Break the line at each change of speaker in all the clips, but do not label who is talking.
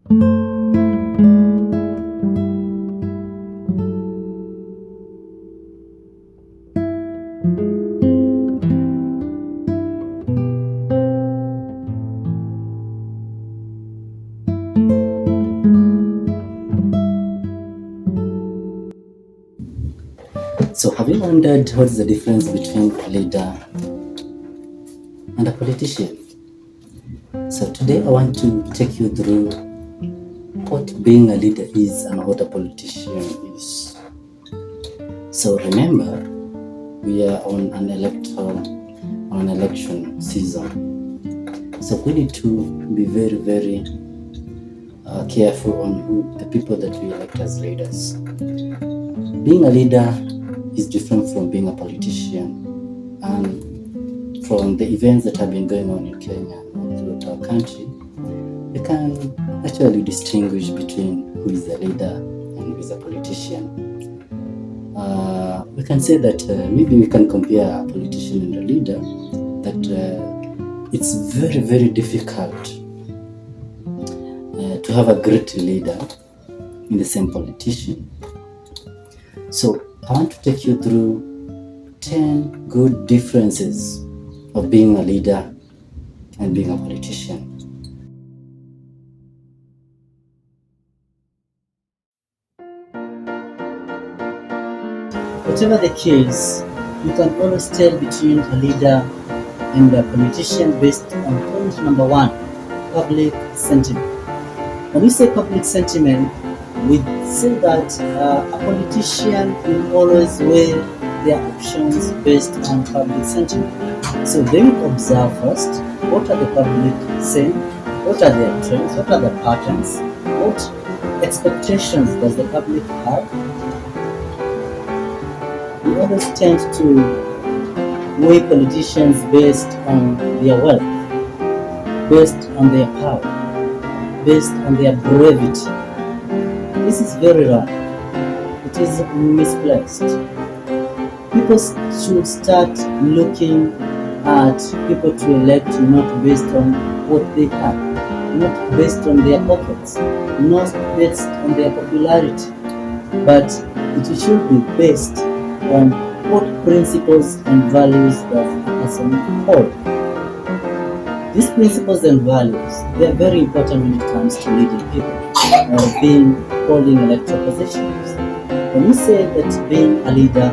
So have you wondered what is the difference between a leader and a politician? So today I want to take you through what being a leader is and what a politician is. So remember, we are on an election season. So we need to be very, very careful on who the people that we elect as leaders. Being a leader is different from being a politician, and from the events that have been going on in Kenya and throughout our country, we can actually distinguish between who is a leader and who is a politician. We can say that maybe we can compare a politician and a leader, that it's very, very difficult to have a great leader in the same politician. So I want to take you through 10 good differences of being a leader and being a politician. Whatever the case, you can always tell between a leader and a politician based on point number 1, public sentiment. When we say public sentiment, we say that a politician will always weigh their options based on public sentiment. So they will observe first, what are the public saying, what are their trends, what are the patterns, what expectations does the public have. We always tend to weigh politicians based on their wealth, based on their power, based on their brevity. This is very wrong. It is misplaced. People should start looking at people to elect not based on what they have, not based on their pockets, not based on their popularity, but it should be based on what principles and values does a person hold. These principles and values, they are very important when it comes to leading people or holding electoral positions. When we say that being a leader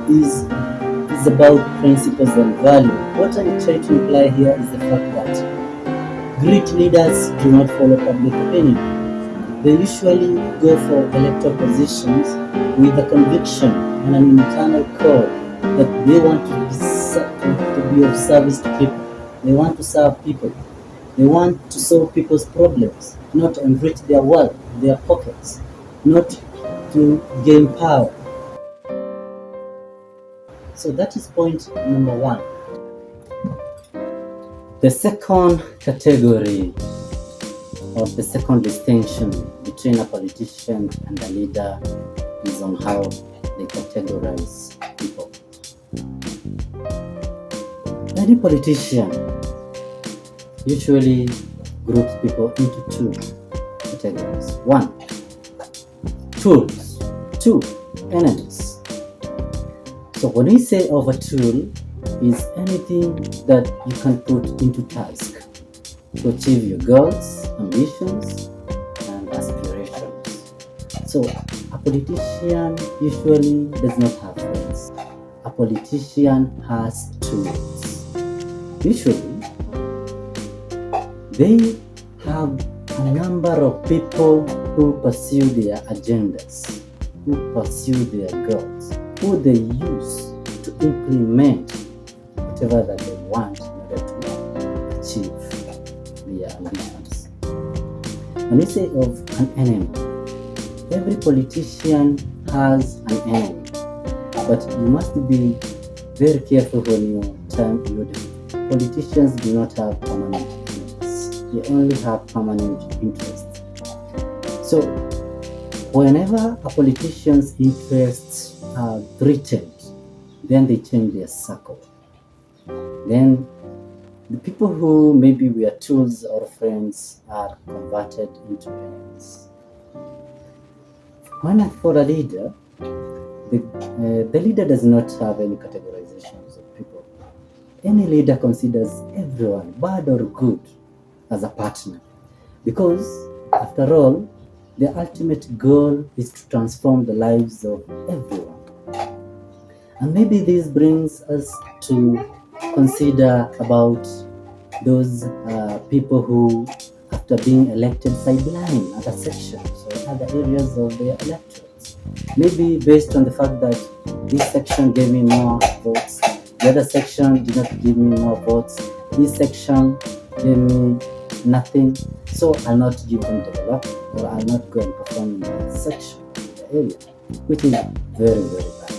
is about principles and values, what I'm trying to imply here is the fact that great leaders do not follow public opinion. They usually go for electoral positions with a conviction and an internal call that they want to be of service to people. They want to serve people. They want to solve people's problems, not enrich their wealth, their pockets, not to gain power. So that is point number 1. The second category, or the second distinction between a politician and a leader, is on how they categorize people. Any politician usually groups people into 2 categories. 1, tools. 2, enemies. So when we say of a tool, is anything that you can put into task to achieve your goals, ambitions, and aspirations. So a politician usually does not have friends. A politician has tools. Usually, they have a number of people who pursue their agendas, who pursue their goals, who they use to implement whatever that they want in order to achieve their ambitions. When we say of an enemy, every politician has an enemy, but you must be very careful when you term your politicians do not have permanent enemies. They only have permanent interests. So whenever a politician's interests are threatened, then they change their circle. Then The people who maybe were tools or friends are converted into enemies. When for a leader, the leader does not have any categorizations of people. Any leader considers everyone, bad or good, as a partner. Because, after all, the ultimate goal is to transform the lives of everyone. And maybe this brings us to consider about those people who, after being elected, sideline other sections or other areas of their electorates. Maybe based on the fact that this section gave me more votes, the other section did not give me more votes, this section gave me nothing, so I'll not give them development, or I'll not go and perform in that section, in the area, which is very, very bad.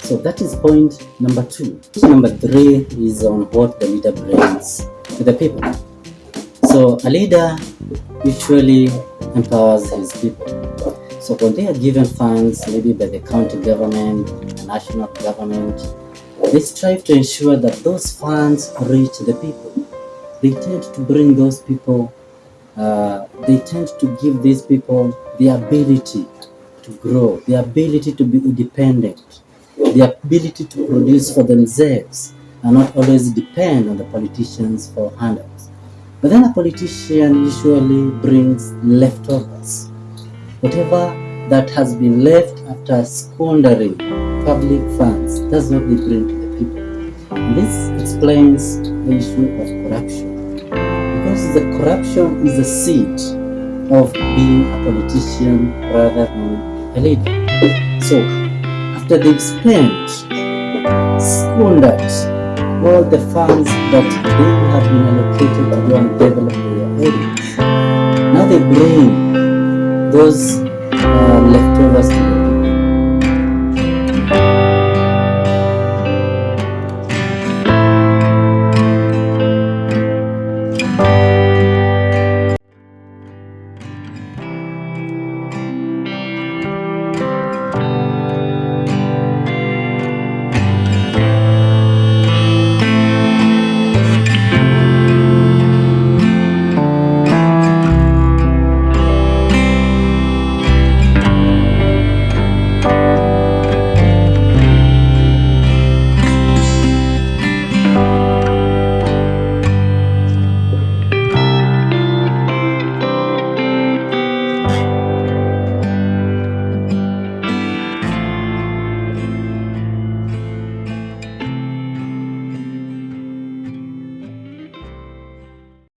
So that is point number 2. Number 3 is on what the leader brings to the people. So a leader usually empowers his people. So when they are given funds, maybe by the county government, the national government, they strive to ensure that those funds reach the people. They tend to bring those people, they tend to give these people the ability to grow, the ability to be independent, the ability to produce for themselves and not always depend on the politicians for handouts. But then a politician usually brings leftovers. Whatever that has been left after squandering public funds, that's what they bring to the people. And this explains the issue of corruption. Because the corruption is the seed of being a politician rather than a leader. So, after they've spent, squandered all the funds that they have been allocated to go and develop their areas, now they bring those leftovers to the